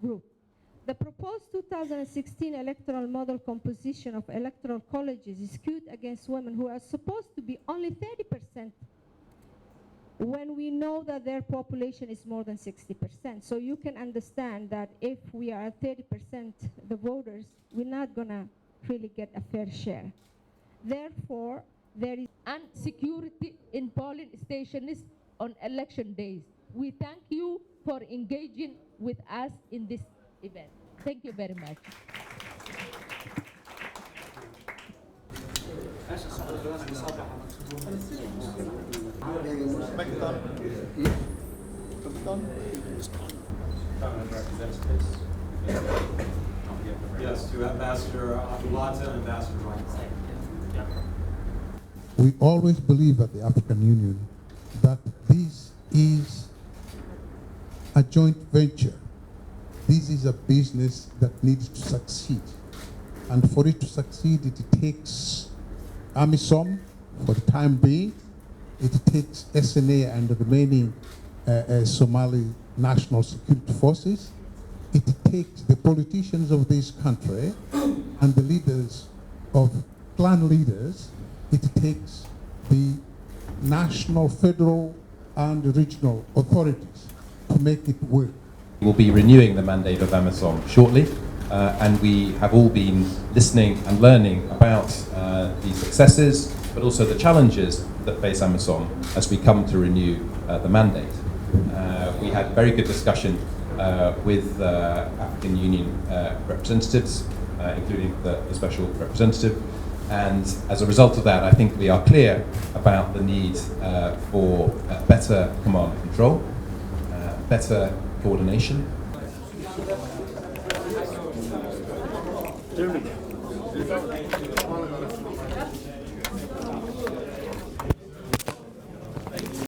Group. The proposed 2016 electoral model composition of electoral colleges is skewed against women who are supposed to be only 30% when we know that their population is more than 60%. So you can understand that if we are at 30% the voters, we're not gonna really get a fair share. Therefore, there is insecurity in polling stations on election days. We thank you for engaging with us in this event. Thank you very much. Yes, to Ambassador Abdulata and Ambassador Ryan. We always believe at the African Union that this is a joint venture. This is a business that needs to succeed. And for it to succeed, it takes AMISOM for the time being. It takes SNA and the remaining Somali National Security Forces. It takes the politicians of this country and the leaders of clan leaders. It takes the national, federal, and regional authorities to make it work. We'll be renewing the mandate of AMISOM shortly, and we have all been listening and learning about the successes, but also the challenges that face AMISOM as we come to renew the mandate. We had very good discussion with African Union representatives, including the Special Representative, and as a result of that, I think we are clear about the need for better command and control, better coordination.